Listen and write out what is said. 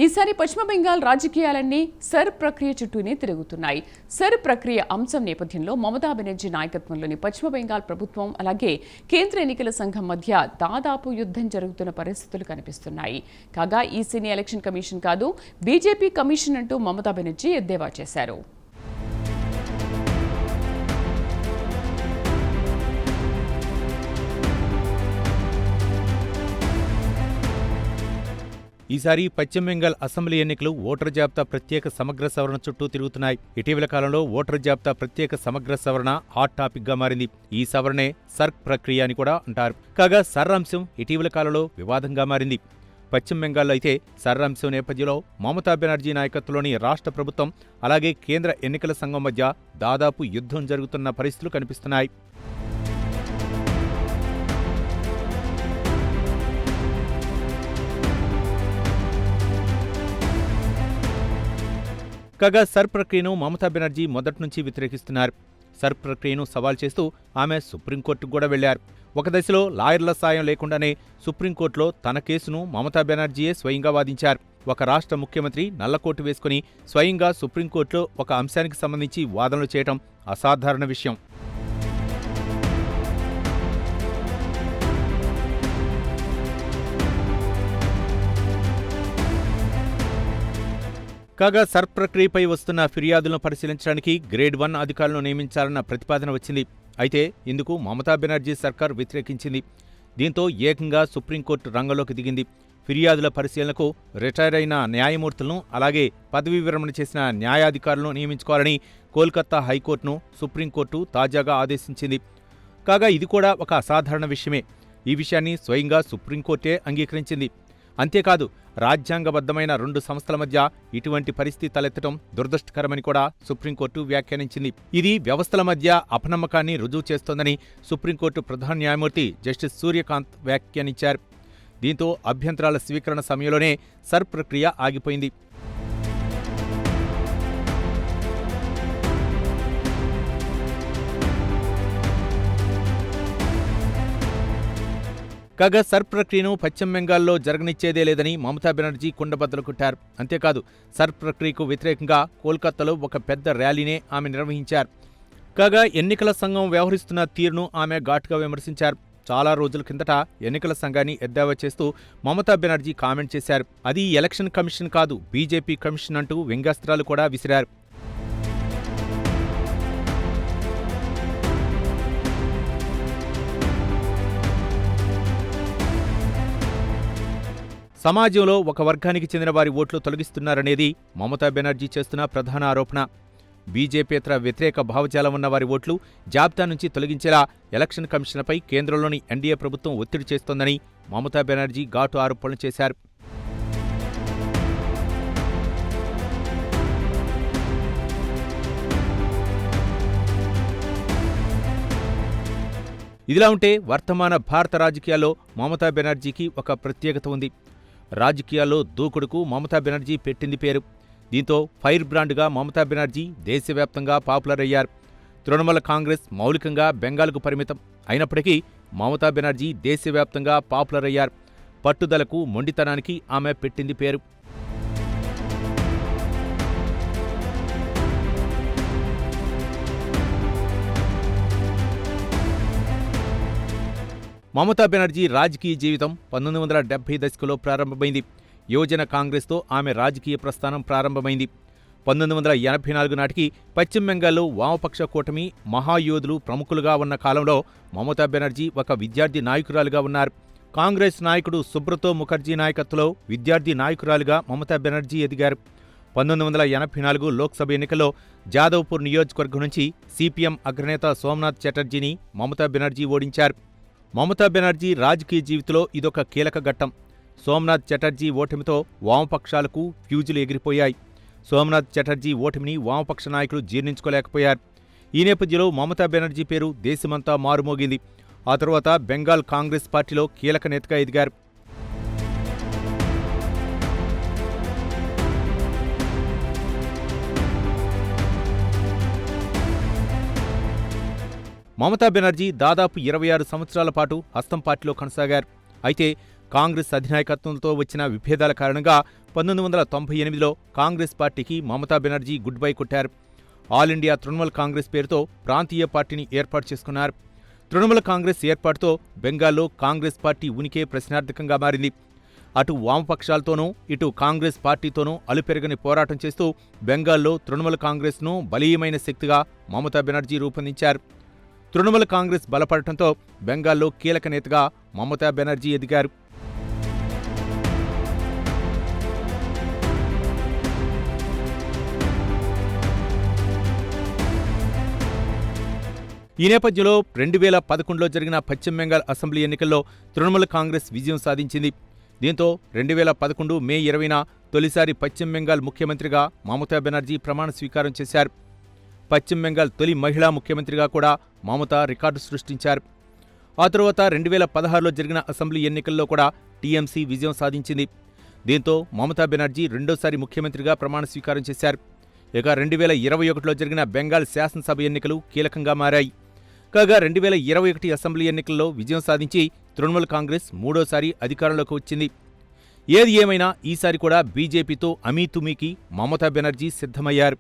ఈసారి పశ్చిమ బెంగాల్ రాజకీయాలన్నీ సర్ ప్రక్రియ చుట్టూనే తిరుగుతున్నాయి. సర్ ప్రక్రియ అంశం నేపథ్యంలో మమతా బెనర్జీ నాయకత్వంలోని పశ్చిమ బెంగాల్ ప్రభుత్వం అలాగే కేంద్ర ఎన్నికల సంఘం మధ్య దాదాపు యుద్ధం జరుగుతున్న పరిస్థితులు కనిపిస్తున్నాయి. కాగా ఈసీని ఎలక్షన్ కమిషన్ కాదు, బీజేపీ కమిషన్ అంటూ మమతా బెనర్జీ ఎద్దేవా చేశారు. ఈసారి పశ్చిమ బెంగాల్ అసెంబ్లీ ఎన్నికలు ఓటరు జాబితా ప్రత్యేక సమగ్ర సవరణ చుట్టూ తిరుగుతున్నాయి. ఇటీవల కాలంలో ఓటరు జాబితా ప్రత్యేక సమగ్ర సవరణ హాట్ టాపిక్ గా మారింది. ఈ సవరణే సర్క్ ప్రక్రియ అని కూడా అంటారు. కాగా సర్ అంశం ఇటీవల కాలంలో వివాదంగా మారింది. పశ్చిమ బెంగాల్లో అయితే సర్ అంశం నేపథ్యంలో మమతా బెనర్జీ నాయకత్వంలోని రాష్ట్ర ప్రభుత్వం అలాగే కేంద్ర ఎన్నికల సంఘం మధ్య దాదాపు యుద్ధం జరుగుతున్న పరిస్థితులు కనిపిస్తున్నాయి. కాగా సర్ ప్రక్రియను మమతా బెనర్జీ మొదటి నుంచి వ్యతిరేకిస్తున్నారు. సర్ ప్రక్రియను సవాల్ చేస్తూ ఆమె సుప్రీంకోర్టుకు కూడా వెళ్లారు. ఒక దశలో లాయర్ల సాయం లేకుండానే సుప్రీంకోర్టులో తన కేసును మమతా బెనర్జీయే స్వయంగా వాదించారు. ఒక రాష్ట్ర ముఖ్యమంత్రి నల్లకోటు వేసుకుని స్వయంగా సుప్రీంకోర్టులో ఒక అంశానికి సంబంధించి వాదనలు చేయడం అసాధారణ విషయం. కాగా సర్ ప్రక్రియపై వస్తున్న ఫిర్యాదులను పరిశీలించడానికి గ్రేడ్ 1 అధికారులను నియమించాలన్న ప్రతిపాదన వచ్చింది. అయితే ఇందుకు మమతా బెనర్జీ సర్కార్ వ్యతిరేకించింది. దీంతో ఏకంగా సుప్రీంకోర్టు రంగంలోకి దిగింది. ఫిర్యాదుల పరిశీలనకు రిటైర్ అయిన న్యాయమూర్తులను అలాగే పదవీ విరమణ చేసిన న్యాయాధికారులను నియమించుకోవాలని కోల్కతా హైకోర్టును సుప్రీంకోర్టు తాజాగా ఆదేశించింది. కాగా ఇది కూడా ఒక అసాధారణ విషయమే. ఈ విషయాన్ని స్వయంగా సుప్రీంకోర్టే అంగీకరించింది. అంతేకాదు రాజ్యాంగబద్ధమైన 2 సంస్థల మధ్య ఇటువంటి పరిస్థితి తలెత్తడం దురదృష్టకరమని కూడా సుప్రీంకోర్టు వ్యాఖ్యానించింది. ఇది వ్యవస్థల మధ్య అపనమ్మకాన్ని రుజువు చేస్తోందని సుప్రీంకోర్టు ప్రధాన న్యాయమూర్తి జస్టిస్ సూర్యకాంత్ వ్యాఖ్యానించారు. దీంతో అభ్యంతరాల స్వీకరణ సమయంలోనే సర్ ప్రక్రియ ఆగిపోయింది. కాగా సర్ ప్రక్రియను పశ్చిమ బెంగాల్లో జరగనిచ్చేదే లేదని మమతా బెనర్జీ కుండబద్దలు కొట్టారు. అంతేకాదు సర్ ప్రక్రియకు వ్యతిరేకంగా కోల్కతాలో ఒక పెద్ద ర్యాలీనే ఆమె నిర్వహించారు. కాగా ఎన్నికల సంఘం వ్యవహరిస్తున్న తీరును ఆమె ఘాటుగా విమర్శించారు. చాలా రోజుల కిందట ఎన్నికల సంఘాన్ని ఎద్దేవా చేస్తూ మమతా బెనర్జీ కామెంట్ చేశారు. అది ఎలక్షన్ కమిషన్ కాదు, బీజేపీ కమిషన్ అంటూ వ్యంగ్యాస్త్రాలు కూడా విసిరారు. సమాజంలో ఒక వర్గానికి చెందిన వారి ఓట్లు తొలగిస్తున్నారనేది మమతా బెనర్జీ చేస్తున్న ప్రధాన ఆరోపణ. బీజేపీయేతర వ్యతిరేక భావజాలం ఉన్న వారి ఓట్లు జాబితా నుంచి తొలగించేలా ఎలక్షన్ కమిషన్పై కేంద్రంలోని ఎన్డీఏ ప్రభుత్వం ఒత్తిడి చేస్తోందని మమతా బెనర్జీ ఘాటు ఆరోపణలు చేశారు. ఇదిలా ఉంటే వర్తమాన భారత రాజకీయాల్లో మమతా బెనర్జీకి ఒక ప్రత్యేకత ఉంది. రాజకీయాల్లో దూకుడుకు మమతా బెనర్జీ పెట్టింది పేరు. దీంతో ఫైర్ బ్రాండ్గా మమతా బెనర్జీ దేశవ్యాప్తంగా పాపులర్ అయ్యారు. తృణమూల కాంగ్రెస్ మౌలికంగా బెంగాల్కు పరిమితం అయినప్పటికీ మమతా బెనర్జీ దేశవ్యాప్తంగా పాపులర్ అయ్యారు. పట్టుదలకు, మొండితనానికి ఆమె పెట్టింది పేరు. మమతా బెనర్జీ రాజకీయ జీవితం 1970 దశకంలో ప్రారంభమైంది. యువజన కాంగ్రెస్తో ఆమె రాజకీయ ప్రస్థానం ప్రారంభమైంది. 1984 నాటికి పశ్చిమ బెంగాల్లో వామపక్ష కూటమి మహాయోధులు ప్రముఖులుగా ఉన్న కాలంలో మమతా బెనర్జీ ఒక విద్యార్థి నాయకురాలుగా ఉన్నారు. కాంగ్రెస్ నాయకుడు సుబ్రతో ముఖర్జీ నాయకత్వంలో విద్యార్థి నాయకురాలుగా మమతా బెనర్జీ ఎదిగారు. 1984 లోక్సభ ఎన్నికల్లో జాదవ్పూర్ నియోజకవర్గం నుంచి సిపిఎం అగ్రనేత సోమనాథ్ చటర్జీని మమతా బెనర్జీ ఓడించారు. మమతా బెనర్జీ రాజకీయ జీవితంలో ఇదొక కీలక ఘట్టం. సోమనాథ్ చటర్జీ ఓటమితో వామపక్షాలకు ఫ్యూజులు ఎగిరిపోయాయి. సోమనాథ్ చటర్జీ ఓటమిని వామపక్ష నాయకులు జీర్ణించుకోలేకపోయారు. ఈ నేపథ్యంలో మమతా బెనర్జీ పేరు దేశమంతా మారుమోగింది. ఆ తరువాత బెంగాల్ కాంగ్రెస్ పార్టీలో కీలక నేతగా ఎదిగారు. మమతా బెనర్జీ దాదాపు 26 సంవత్సరాల పాటు హస్తం పార్టీలో కొనసాగారు. అయితే కాంగ్రెస్ అధినాయకత్వంతో వచ్చిన విభేదాల కారణంగా 1998లో కాంగ్రెస్ పార్టీకి మమతా బెనర్జీ గుడ్ బై కొట్టారు. ఆల్ ఇండియా తృణమూల్ కాంగ్రెస్ పేరుతో ప్రాంతీయ పార్టీని ఏర్పాటు చేసుకున్నారు. తృణమూల్ కాంగ్రెస్ ఏర్పాటుతో బెంగాల్లో కాంగ్రెస్ పార్టీ ఉనికే ప్రశ్నార్థకంగా మారింది. అటు వామపక్షాలతోనూ ఇటు కాంగ్రెస్ పార్టీతోనూ అలుపెరగని పోరాటం చేస్తూ బెంగాల్లో తృణమూల్ కాంగ్రెస్ను బలీయమైన శక్తిగా మమతా బెనర్జీ రూపొందించారు. తృణమూల్ కాంగ్రెస్ బలపడటంతో బెంగాల్లో కీలక నేతగా మమతా బెనర్జీ ఎదిగారు. ఈ నేపథ్యంలో 2011లో జరిగిన పశ్చిమ బెంగాల్ అసెంబ్లీ ఎన్నికల్లో తృణమూల్ కాంగ్రెస్ విజయం సాధించింది. దీంతో 2011 మే 20న తొలిసారి పశ్చిమ బెంగాల్ ముఖ్యమంత్రిగా మమతా బెనర్జీ ప్రమాణ స్వీకారం చేశారు. పశ్చిమ బెంగాల్ తొలి మహిళా ముఖ్యమంత్రిగా కూడా మమతా రికార్డు సృష్టించారు. ఆ తరువాత 2016లో జరిగిన అసెంబ్లీ ఎన్నికల్లో కూడా టీఎంసీ విజయం సాధించింది. దీంతో మమతా బెనర్జీ రెండోసారి ముఖ్యమంత్రిగా ప్రమాణ స్వీకారం చేశారు. ఇక 2021లో జరిగిన బెంగాల్ శాసనసభ ఎన్నికలు కీలకంగా మారాయి. కాగా 2021 అసెంబ్లీ ఎన్నికల్లో విజయం సాధించి తృణమూల్ కాంగ్రెస్ మూడోసారి అధికారంలోకి వచ్చింది. ఏది ఏమైనా ఈసారి కూడా బీజేపీతో అమీతుమీకి మమతా బెనర్జీ సిద్ధమయ్యారు.